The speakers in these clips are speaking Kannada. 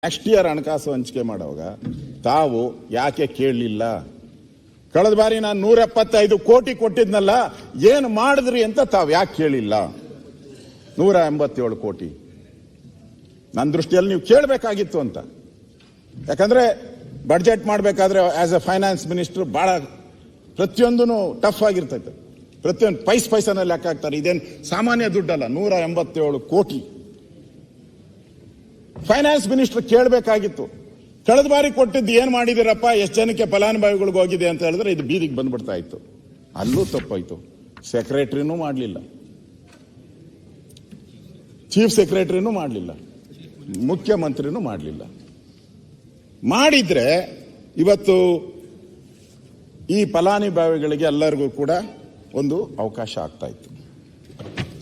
ನೆಕ್ಸ್ಟ್ ಇಯರ್ ಹಣಕಾಸು ಹಂಚಿಕೆ ಮಾಡುವಾಗ ತಾವು ಯಾಕೆ ಕೇಳಲಿಲ್ಲ? ಕಳೆದ ಬಾರಿ ನಾನು 175 ಕೋಟಿ ಕೊಟ್ಟಿದ್ನಲ್ಲ, ಏನು ಮಾಡಿದ್ರಿ ಅಂತ ತಾವು ಯಾಕೆ ಕೇಳಿಲ್ಲ? 187 ಕೋಟಿ ನನ್ನ ದೃಷ್ಟಿಯಲ್ಲಿ ನೀವು ಕೇಳಬೇಕಾಗಿತ್ತು ಅಂತ. ಯಾಕಂದ್ರೆ ಬಡ್ಜೆಟ್ ಮಾಡಬೇಕಾದ್ರೆ ಆಸ್ ಎ ಫೈನಾನ್ಸ್ ಮಿನಿಸ್ಟರ್ ಬಹಳ ಪ್ರತಿಯೊಂದೂ ಟಫ್ ಆಗಿರ್ತೈತೆ. ಪ್ರತಿಯೊಂದು ಪೈಸನಲ್ಲಿ ಲೆಕ್ಕ ಹಾಕ್ತಾರೆ. ಇದೇನು ಸಾಮಾನ್ಯ ದುಡ್ಡಲ್ಲ. 187 ಕೋಟಿ ಫೈನಾನ್ಸ್ ಮಿನಿಸ್ಟರ್ ಕೇಳಬೇಕಾಗಿತ್ತು. ಕಳೆದ ಬಾರಿ ಕೊಟ್ಟಿದ್ದು ಏನ್ ಮಾಡಿದಿರಪ್ಪ, ಎಷ್ಟು ಜನಕ್ಕೆ ಫಲಾನುಭವಿಗಳಿಗೆ ಹೋಗಿದೆ ಅಂತ ಹೇಳಿದ್ರೆ ಇದು ಬೀದಿಗೆ ಬಂದ್ಬಿಡ್ತಾ ಇತ್ತು. ಅಲ್ಲೂ ತಪ್ಪಾಯ್ತು. ಸೆಕ್ರೆಟರಿನೂ ಮಾಡಲಿಲ್ಲ, ಚೀಫ್ ಸೆಕ್ರೆಟರಿನೂ ಮಾಡಲಿಲ್ಲ, ಮುಖ್ಯಮಂತ್ರಿನೂ ಮಾಡಲಿಲ್ಲ. ಮಾಡಿದ್ರೆ ಇವತ್ತು ಈ ಫಲಾನುಭವಿಗಳಿಗೆ ಎಲ್ಲರಿಗೂ ಕೂಡ ಒಂದು ಅವಕಾಶ ಆಗ್ತಾ ಇತ್ತು.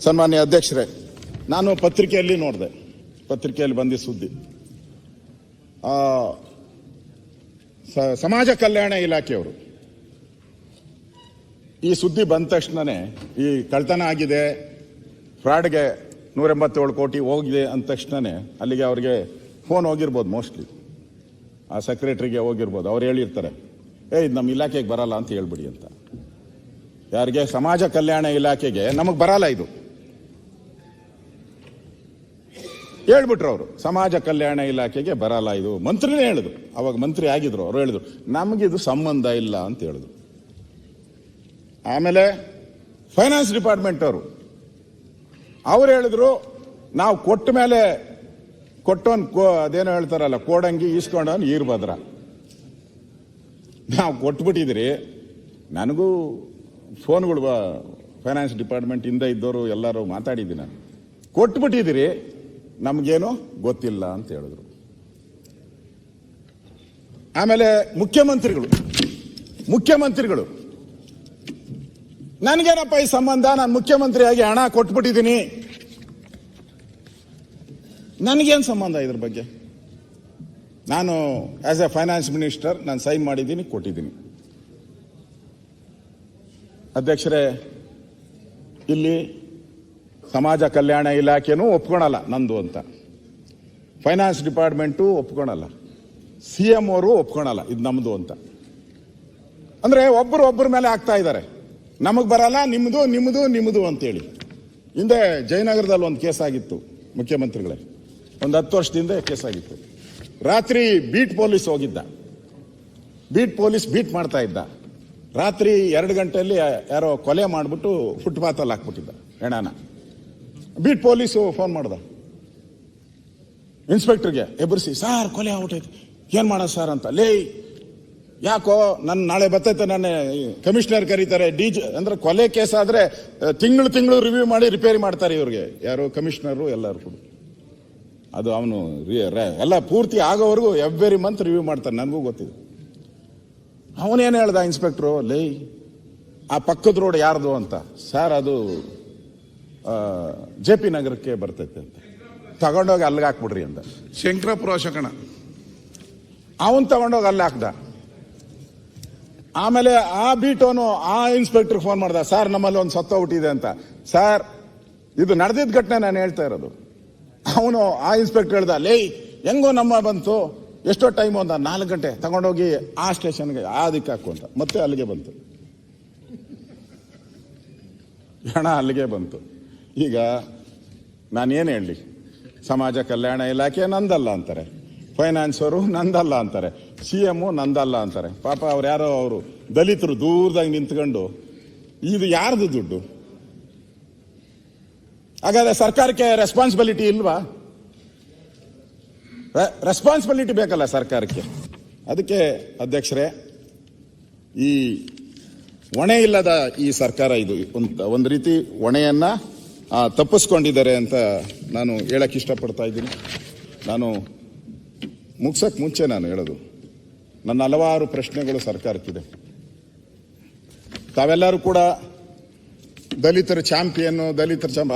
ಸನ್ಮಾನ್ಯ ಅಧ್ಯಕ್ಷರೇ, ನಾನು ಪತ್ರಿಕೆಯಲ್ಲಿ ನೋಡಿದೆ, ಪತ್ರಿಕೆಯಲ್ಲಿ ಬಂದಿ ಸುದ್ದಿ, ಸಮಾಜ ಕಲ್ಯಾಣ ಇಲಾಖೆಯವರು ಈ ಸುದ್ದಿ ಬಂದ ತಕ್ಷಣನೇ ಈ ಕಳ್ತನ ಆಗಿದೆ, ಫ್ರಾಡ್ಗೆ 187 ಕೋಟಿ ಹೋಗಿದೆ ಅಂದ ತಕ್ಷಣನೇ ಅಲ್ಲಿಗೆ ಅವ್ರಿಗೆ ಫೋನ್ ಹೋಗಿರ್ಬೋದು, ಮೋಸ್ಟ್ಲಿ ಆ ಸೆಕ್ರೆಟರಿಗೆ ಹೋಗಿರ್ಬೋದು. ಅವ್ರು ಹೇಳಿರ್ತಾರೆ, ಇದು ನಮ್ಮ ಇಲಾಖೆಗೆ ಬರಲ್ಲ ಅಂತ ಹೇಳ್ಬಿಡಿ ಅಂತ. ಯಾರಿಗೆ? ಸಮಾಜ ಕಲ್ಯಾಣ ಇಲಾಖೆಗೆ ನಮಗೆ ಬರಲ್ಲ ಇದು ಹೇಳ್ಬಿಟ್ರು ಅವರು. ಸಮಾಜ ಕಲ್ಯಾಣ ಇಲಾಖೆಗೆ ಬರಲ್ಲ ಇದು. ಮಂತ್ರಿನೇ ಹೇಳಿದ್ರು, ಅವಾಗ ಮಂತ್ರಿ ಆಗಿದ್ರು, ಅವರು ಹೇಳಿದ್ರು ನಮಗಿದು ಸಂಬಂಧ ಇಲ್ಲ ಅಂತ ಹೇಳಿದ್ರು. ಆಮೇಲೆ ಫೈನಾನ್ಸ್ ಡಿಪಾರ್ಟ್ಮೆಂಟ್ ಅವ್ರು ಹೇಳಿದ್ರು, ನಾವು ಕೊಟ್ಟ ಮೇಲೆ ಅದೇನೋ ಹೇಳ್ತಾರಲ್ಲ, ಕೋಡಂಗಿ ಈಸ್ಕೊಂಡವನ್ ಈರ್ಭದ್ರ. ನಾವು ಕೊಟ್ಬಿಟ್ಟಿದ್ರಿ. ನನಗೂ ಫೋನ್ಗಳು ಫೈನಾನ್ಸ್ ಡಿಪಾರ್ಟ್ಮೆಂಟ್ ಇಂದ ಇದ್ದವರು ಎಲ್ಲರೂ ಮಾತಾಡಿದ್ದೀನಿ. ನಾನು ಕೊಟ್ಬಿಟ್ಟಿದ್ದೀರಿ, ನಮಗೇನು ಗೊತ್ತಿಲ್ಲ ಅಂತ ಹೇಳಿದ್ರು. ಆಮೇಲೆ ಮುಖ್ಯಮಂತ್ರಿಗಳು ನನಗೇನಪ್ಪ ಈ ಸಂಬಂಧ, ನಾನು ಮುಖ್ಯಮಂತ್ರಿಯಾಗಿ ಹಣ ಕೊಟ್ಬಿಟ್ಟಿದ್ದೀನಿ, ನನಗೇನು ಸಂಬಂಧ ಇದ್ರ ಬಗ್ಗೆ? ನಾನು ಆಸ್ ಎ ಫೈನಾನ್ಸ್ ಮಿನಿಸ್ಟರ್ ನಾನು ಸೈನ್ ಮಾಡಿದ್ದೀನಿ, ಕೊಟ್ಟಿದ್ದೀನಿ. ಅಧ್ಯಕ್ಷರೇ, ಇಲ್ಲಿ ಸಮಾಜ ಕಲ್ಯಾಣ ಇಲಾಖೆನೂ ಒಪ್ಕೊಳಲ್ಲ ನಂದು ಅಂತ, ಫೈನಾನ್ಸ್ ಡಿಪಾರ್ಟ್ಮೆಂಟು ಒಪ್ಕೊಳಲ್ಲ, CM ಅವರು ಒಪ್ಕೊಳಲ್ಲ ಇದು ನಮ್ದು ಅಂತ. ಅಂದ್ರೆ ಒಬ್ಬರ ಮೇಲೆ ಆಗ್ತಾ ಇದ್ದಾರೆ, ನಮಗ್ ಬರಲ್ಲ, ನಿಮ್ಮದು ಅಂತೇಳಿ. ಹಿಂದೆ ಜಯನಗರದಲ್ಲಿ ಒಂದು ಕೇಸ್ ಆಗಿತ್ತು, ಮುಖ್ಯಮಂತ್ರಿಗಳೇ, ಒಂದು 10 ವರ್ಷದಿಂದ ಕೇಸ್ ಆಗಿತ್ತು. ರಾತ್ರಿ ಬೀಟ್ ಪೊಲೀಸ್ ಹೋಗಿದ್ದ, ಬೀಟ್ ಮಾಡ್ತಾ ಇದ್ದ. ರಾತ್ರಿ 2 ಗಂಟೆಯಲ್ಲಿ ಯಾರೋ ಕೊಲೆ ಮಾಡಿಬಿಟ್ಟು ಫುಟ್ಪಾತಲ್ಲಿ ಹಾಕ್ಬಿಟ್ಟಿದ್ದ ಹೆಣನ. ಬೀಟ್ ಪೊಲೀಸು ಫೋನ್ ಮಾಡ್ದ ಇನ್ಸ್ಪೆಕ್ಟರ್ಗೆ, ಎಬ್ಬರಿಸಿ, ಸಾರ್ ಕೊಲೆ ಆಗ್ಬಿಟ್ಟೈತೆ, ಏನ್ ಮಾಡೋದು ಸರ್ ಅಂತ. ಲೇ ಯಾಕೋ ನನ್ನ ನಾಳೆ ಬರ್ತೈತೆ, ನನ್ನ ಕಮಿಷನರ್ ಕರೀತಾರೆ, ಅಂದ್ರೆ ಕೊಲೆ ಕೇಸ್ ಆದ್ರೆ ತಿಂಗಳು ರಿವ್ಯೂ ಮಾಡಿ ರಿಪೇರಿ ಮಾಡ್ತಾರೆ ಇವ್ರಿಗೆ, ಯಾರು ಕಮಿಷನರು ಎಲ್ಲರೂ ಕೂಡ. ಅದು ಅವನು ಎಲ್ಲ ಪೂರ್ತಿ ಆಗೋವರೆಗೂ ಎವ್ರಿ ಮಂತ್ ರಿವ್ಯೂ ಮಾಡ್ತಾನೆ, ನನಗೂ ಗೊತ್ತಿದೆ. ಅವನೇನು ಹೇಳ್ದ ಇನ್ಸ್ಪೆಕ್ಟ್ರು, ಲೇ ಆ ಪಕ್ಕದ ರೋಡ್ ಯಾರ್ದು ಅಂತ. ಸರ್ ಅದು JP ನಗರಕ್ಕೆ ಬರ್ತೈತೆ ಅಂತ. ತಗೊಂಡೋಗಿ ಅಲ್ಲಿಗೆ ಹಾಕ್ಬಿಡ್ರಿ ಅಂತ. ಶಂಕರಪುರ ಶಕಣ ಅವನ್ ತಗೊಂಡೋಗಿ ಅಲ್ಲಿ ಹಾಕ್ದ. ಆಮೇಲೆ ಆ ಬೀಟೋನು ಆ ಇನ್ಸ್ಪೆಕ್ಟರ್ ಫೋನ್ ಮಾಡ್ದ, ಸರ್ ನಮ್ಮಲ್ಲಿ ಒಂದು ಸತ್ತೋಗ್ಬಿಟ್ಟಿದೆ ಅಂತ. ಸರ್ ಇದು ನಡೆದಿದ್ದ ಘಟನೆ ನಾನು ಹೇಳ್ತಾ ಇರೋದು. ಅವನು ಆ ಇನ್ಸ್ಪೆಕ್ಟರ್ ಹೇಳ್ದ, ಲೇ ಹೆಂಗೋ ನಮ್ಮ ಬಂತು, ಎಷ್ಟೋ ಟೈಮ್ ಅಂದ, 4 ಗಂಟೆ ತಗೊಂಡೋಗಿ ಆ ಸ್ಟೇಷನ್ಗೆ ಅದಕ್ಕೆ ಹಾಕು ಅಂತ. ಮತ್ತೆ ಅಲ್ಲಿಗೆ ಬಂತು ಹಣ, ಅಲ್ಲಿಗೆ ಬಂತು. ಈಗ ನಾನೇನು ಹೇಳಲಿ? ಸಮಾಜ ಕಲ್ಯಾಣ ಇಲಾಖೆ ನಂದಲ್ಲ ಅಂತಾರೆ, ಫೈನಾನ್ಸ್ ಅವರು ನಂದಲ್ಲ ಅಂತಾರೆ, CM ನಂದಲ್ಲ ಅಂತಾರೆ. ಪಾಪ ಅವ್ರು ಯಾರೋ ಅವರು ದಲಿತರು ದೂರದಾಗ ನಿಂತ್ಕೊಂಡು ಇದು ಯಾರ್ದು ದುಡ್ಡು? ಹಾಗಾದ್ರೆ ಸರ್ಕಾರಕ್ಕೆ ರೆಸ್ಪಾನ್ಸಿಬಿಲಿಟಿ ಇಲ್ವಾ? ರೆಸ್ಪಾನ್ಸಿಬಿಲಿಟಿ ಬೇಕಲ್ಲ ಸರ್ಕಾರಕ್ಕೆ. ಅದಕ್ಕೆ ಅಧ್ಯಕ್ಷರೇ, ಈ ಹೊಣೆ ಇಲ್ಲದ ಈ ಸರ್ಕಾರ ಇದು ಒಂದು ರೀತಿ ಹೊಣೆಯನ್ನ ತಪ್ಪಿಸ್ಕೊಂಡಿದ್ದಾರೆ ಅಂತ ನಾನು ಹೇಳಕ್ ಇಷ್ಟಪಡ್ತಾ ಇದ್ದೀನಿ. ನಾನು ಮುಗ್ಸಕ್ ಮುಂಚೆ ನಾನು ಹೇಳೋದು, ನನ್ನ ಹಲವಾರು ಪ್ರಶ್ನೆಗಳು ಸರ್ಕಾರಕ್ಕಿದೆ. ತಾವೆಲ್ಲರೂ ಕೂಡ ದಲಿತರ ಚಾಂಪಿಯನ್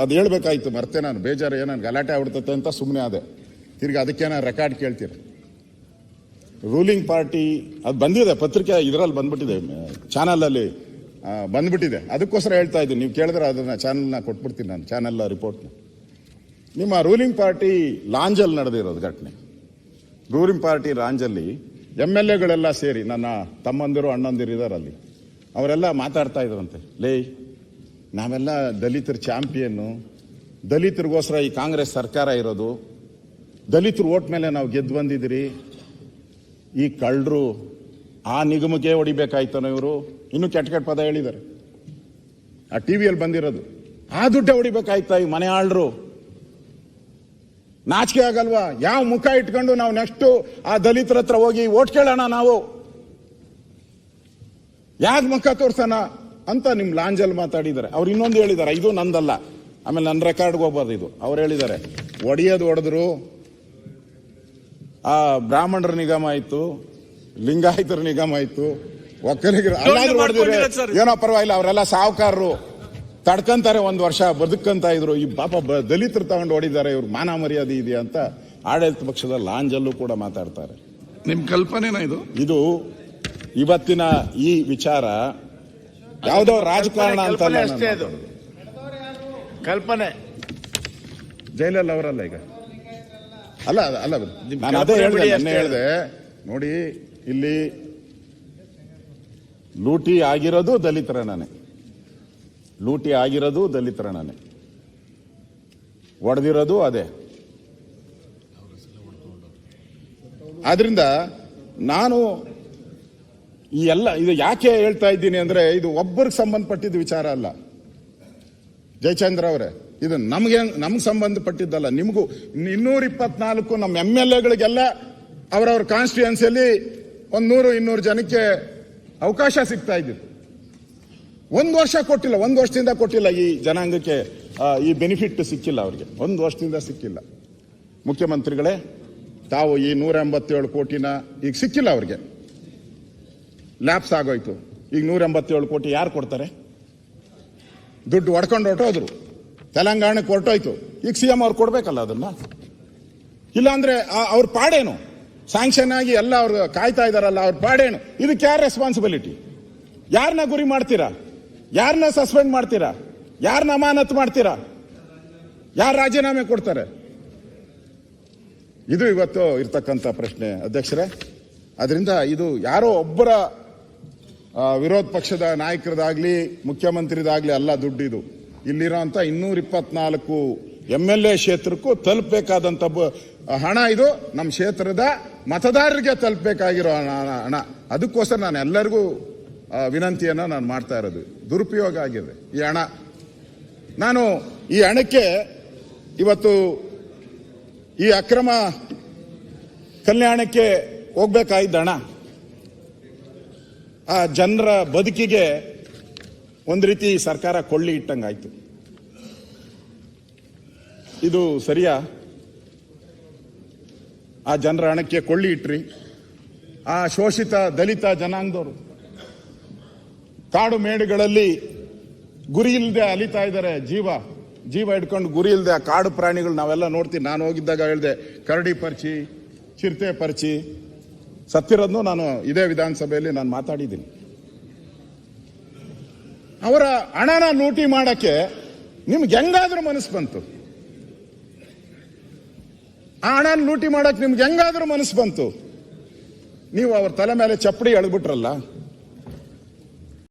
ಅದು ಹೇಳ್ಬೇಕಾಯ್ತು, ಮರ್ತೆ ನಾನು, ಬೇಜಾರು ಏನಾನು ಗಲಾಟೆ ಆಗ್ಬಿಡ್ತತೆ ಅಂತ ಸುಮ್ಮನೆ ಆದೆ. ತಿರ್ಗಿ ಅದಕ್ಕೇನ ರೆಕಾರ್ಡ್ ಕೇಳ್ತೀರ. ರೂಲಿಂಗ್ ಪಾರ್ಟಿ ಅದು ಬಂದಿದೆ, ಪತ್ರಿಕೆ ಇದರಲ್ಲಿ ಬಂದ್ಬಿಟ್ಟಿದೆ, ಚಾನಲಲ್ಲಿ ಬಂದ್ಬಿಟ್ಟಿದೆ. ಅದಕ್ಕೋಸ್ಕರ ಹೇಳ್ತಾ ಇದ್ದೀನಿ, ನೀವು ಕೇಳಿದ್ರೆ ಅದನ್ನ ಚಾನಲ್ನ ಕೊಟ್ಬಿಡ್ತೀನಿ ನಾನು, ಚಾನಲ್ ರಿಪೋರ್ಟ್ನ. ನಿಮ್ಮ ರೂಲಿಂಗ್ ಪಾರ್ಟಿ ಲಾಂಜಲ್ಲಿ ನಡೆದಿರೋದು ಘಟನೆ, ರೂಲಿಂಗ್ ಪಾರ್ಟಿ ರಾಂಜಲ್ಲಿ MLAಗಳೆಲ್ಲ ಸೇರಿ, ನನ್ನ ತಮ್ಮಂದಿರು ಅಣ್ಣಂದಿರು ಇದಾರಲ್ಲಿ, ಅವರೆಲ್ಲ ಮಾತಾಡ್ತಾ ಇದ್ರಂತೆ, ಲೇ ನಾವೆಲ್ಲ ದಲಿತರ ಚಾಂಪಿಯನ್ನು, ದಲಿತರಿಗೋಸ್ಕರ ಈ ಕಾಂಗ್ರೆಸ್ ಸರ್ಕಾರ ಇರೋದು, ದಲಿತರ ಓಟ್ ಮೇಲೆ ನಾವು ಗೆದ್ದು ಬಂದಿದ್ದೀರಿ, ಈ ಕಳ್ಳರು ಆ ನಿಗಮಕ್ಕೆ ಹೊಡಿಬೇಕಾಯ್ತಾನೋ ಇವರು, ಇನ್ನೂ ಕೆಟ್ಟ ಕೆಟ್ಟ ಪದ ಹೇಳಿದ್ದಾರೆ, ಆ ಟಿವಿಯಲ್ಲಿ ಬಂದಿರೋದು, ಆ ದುಡ್ಡೇ ಹೊಡಿಬೇಕಾಯ್ತಾ ಈ ಮನೆ ಆಳ್ರು, ನಾಚಿಕೆ ಆಗಲ್ವಾ? ಯಾವ ಮುಖ ಇಟ್ಕೊಂಡು ನಾವು ನೆಕ್ಸ್ಟ್ ಆ ದಲಿತರ ಹತ್ರ ಹೋಗಿ ಓಟ್ ಕೇಳೋಣ, ನಾವು ಯಾಕೆ ಮುಖ ತೋರ್ಸೋಣ ಅಂತ ನಿಮ್ ಲಾಂಜಲ್ಲಿ ಮಾತಾಡಿದ್ದಾರೆ. ಅವ್ರು ಇನ್ನೊಂದು ಹೇಳಿದ್ದಾರೆ, ಇದು ನಂದಲ್ಲ, ಆಮೇಲೆ ನನ್ನ ರೆಕಾರ್ಡ್ಗೆ ಹೋಗ್ಬಾರ್ದು ಇದು. ಅವ್ರು ಹೇಳಿದ್ದಾರೆ, ಒಡೆಯೋದು ಹೊಡೆದ್ರು, ಆ ಬ್ರಾಹ್ಮಣರ ನಿಗಮ ಆಯ್ತು, ಲಿಂಗಾಯತರ ನಿಗಮ ಆಯ್ತು, ಒಕ್ಕಲಿಗರು ಅಲ್ಲಾದ್ರೂ ಹೊಡೆದಿದ್ರೆ ಏನೋ ಪರವಾಗಿಲ್ಲ, ಅವರೆಲ್ಲ ಸಾಹುಕಾರರು ತಡ್ಕಂತಾರೆ, 1 ವರ್ಷ ಬದುಕಂತ ಇದ್ರು, ಈ ಪಾಪ ದಲಿತರು ತಗೊಂಡು ಹೊಡಿದ್ದಾರೆ, ಇವ್ರು ಮಾನ ಮರ್ಯಾದೆ ಇದೆಯಾ ಅಂತ ಆಡಳಿತ ಪಕ್ಷದ ಲಾಂಜಲ್ಲೂ ಕೂಡ ಮಾತಾಡ್ತಾರೆ. ನಿಮ್ ಕಲ್ಪನೆನಾ ಇದು? ಇದು ಇವತ್ತಿನ ಈ ವಿಚಾರ ಯಾವುದೋ ರಾಜಕಾರಣ ಅಂತ ಕಲ್ಪನೆ. ಜೈಲಲ್ಲಿ ಅವರಲ್ಲ ಈಗ, ಅಲ್ಲ ಅಲ್ಲ, ನಾನು ಅದೇ ಹೇಳಿದೆ ನೋಡಿ, ಇಲ್ಲಿ ಲೂಟಿ ಆಗಿರೋದು ದಲಿತರನೇ, ಲೂಟಿ ಆಗಿರೋದು ದಲಿತರನೇ, ಒಡೆದಿರೋದು ಅದೇ. ಆದ್ರಿಂದ ನಾನು ಈ ಎಲ್ಲ ಇದು ಯಾಕೆ ಹೇಳ್ತಾ ಇದ್ದೀನಿ ಅಂದ್ರೆ, ಇದು ಒಬ್ಬರಿಗೆ ಸಂಬಂಧಪಟ್ಟಿದ್ದ ವಿಚಾರ ಅಲ್ಲ ಜಯಚಂದ್ರ ಅವರೇ, ಇದು ನಮ್ಗೆ ಸಂಬಂಧಪಟ್ಟಿದ್ದಲ್ಲ. ನಿಮಗೂ 224 ನಮ್ಮ MLAಗಳಿಗೆಲ್ಲ ಅವರವ್ರ ಕಾನ್ಸ್ಟಿಟ್ಯೂನ್ಸಿಯಲ್ಲಿ 100-200 ಜನಕ್ಕೆ ಅವಕಾಶ ಸಿಗ್ತಾ ಇದ್ದಿತ್ತು. 1 ವರ್ಷ ಕೊಟ್ಟಿಲ್ಲ, 1 ವರ್ಷದಿಂದ ಕೊಟ್ಟಿಲ್ಲ ಈ ಜನಾಂಗಕ್ಕೆ, ಈ ಬೆನಿಫಿಟ್ ಸಿಕ್ಕಿಲ್ಲ ಅವ್ರಿಗೆ, 1 ವರ್ಷದಿಂದ ಸಿಕ್ಕಿಲ್ಲ. ಮುಖ್ಯಮಂತ್ರಿಗಳೇ, ತಾವು ಈ 187 ಕೋಟಿನ ಈಗ ಸಿಕ್ಕಿಲ್ಲ ಅವ್ರಿಗೆ, ಲ್ಯಾಪ್ಸ್ ಆಗೋಯ್ತು. ಈಗ 187 ಕೋಟಿ ಯಾರು ಕೊಡ್ತಾರೆ? ದುಡ್ಡು ಹೊಡ್ಕೊಂಡು ಹೊರಟೋದ್ರು, ತೆಲಂಗಾಣಕ್ಕೆ ಹೊರಟೋಯ್ತು. ಈಗ CM ಅವ್ರು ಕೊಡ್ಬೇಕಲ್ಲ ಅದನ್ನ, ಇಲ್ಲಾಂದ್ರೆ ಅವ್ರ ಪಾಡೇನು? ಸ್ಯಾಂಕ್ಷನ್ ಆಗಿ ಎಲ್ಲ ಅವ್ರು ಕಾಯ್ತಾ ಇದಾರಲ್ಲ, ಅವ್ರ ಪಾಡೇನು? ಇದಕ್ಕೆ ಯಾರು ರೆಸ್ಪಾನ್ಸಿಬಿಲಿಟಿ? ಯಾರನ್ನ ಗುರಿ ಮಾಡ್ತೀರಾ? ಯಾರನ್ನ ಸಸ್ಪೆಂಡ್ ಮಾಡ್ತೀರಾ? ಯಾರನ್ನ ಅಮಾನತು ಮಾಡ್ತೀರಾ? ಯಾರು ರಾಜೀನಾಮೆ ಕೊಡ್ತಾರೆ? ಇದು ಇವತ್ತು ಇರ್ತಕ್ಕಂಥ ಪ್ರಶ್ನೆ ಅಧ್ಯಕ್ಷರೇ. ಅದರಿಂದ ಇದು ಯಾರೋ ಒಬ್ಬರ ವಿರೋಧ ಪಕ್ಷದ ನಾಯಕರದಾಗ್ಲಿ ಮುಖ್ಯಮಂತ್ರಿದಾಗ್ಲಿ ಅಲ್ಲ ದುಡ್ಡು, ಇದು ಇಲ್ಲಿರೋಂಥ 224 MLA ಕ್ಷೇತ್ರಕ್ಕೂ ತಲುಪಬೇಕಾದಂಥ ಹಣ, ಇದು ನಮ್ಮ ಕ್ಷೇತ್ರದ ಮತದಾರರಿಗೆ ತಲುಪಬೇಕಾಗಿರೋ ಹಣ. ಅದಕ್ಕೋಸ್ಕರ ನಾನು ಎಲ್ಲರಿಗೂ ವಿನಂತಿಯನ್ನು ನಾನು ಮಾಡ್ತಾ ಇರೋದು, ದುರುಪಯೋಗ ಆಗಿದೆ ಈ ಹಣ. ನಾನು ಈ ಹಣಕ್ಕೆ ಇವತ್ತು ಈ ಅಕ್ರಮ ಕಲ್ಯಾಣಕ್ಕೆ ಹೋಗ್ಬೇಕಾಗಿದ್ದ ಹಣ ಆ ಜನರ ಬದುಕಿಗೆ ಒಂದು ರೀತಿ ಸರ್ಕಾರ ಕೊಳ್ಳಿ ಇಟ್ಟಂಗಾಯ್ತು. ಇದು ಸರಿಯಾ? ಆ ಜನರ ಹಣಕ್ಕೆ ಕೊಳ್ಳಿ ಇಟ್ರಿ. ಆ ಶೋಷಿತ ದಲಿತ ಜನಾಂಗದವರು ಕಾಡು ಮೇಡುಗಳಲ್ಲಿ ಗುರಿ ಇಲ್ಲದೆ ಅಲಿತಾ ಇದ್ದಾರೆ, ಜೀವ ಹಿಡ್ಕೊಂಡು ಗುರಿ ಇಲ್ಲದೆ. ಆ ಕಾಡು ಪ್ರಾಣಿಗಳು ನಾವೆಲ್ಲ ನೋಡ್ತೀವಿ. ನಾನು ಹೋಗಿದ್ದಾಗ ಹೇಳಿದೆ, ಕರಡಿ ಪರ್ಚಿ, ಚಿರತೆ ಪರ್ಚಿ ಸತ್ತಿರೋದನ್ನು ನಾನು ಇದೇ ವಿಧಾನಸಭೆಯಲ್ಲಿ ನಾನು ಮಾತಾಡಿದ್ದೀನಿ. ಅವರ ಹಣನ ಲೂಟಿ ಮಾಡಕ್ಕೆ ನಿಮ್ಗೆ ಹೆಂಗಾದ್ರೂ ಮನಸ್ಸು ಬಂತು? ಆ ಹಣ ಲೂಟಿ ಮಾಡಕ್ಕೆ ನಿಮ್ಗೆ ಹೆಂಗಾದ್ರೂ ಮನಸ್ಸು ಬಂತು? ನೀವು ಅವ್ರ ತಲೆ ಮೇಲೆ ಚಪ್ಪಡಿ ಎಳೆದ್ಬಿಟ್ರಲ್ಲ.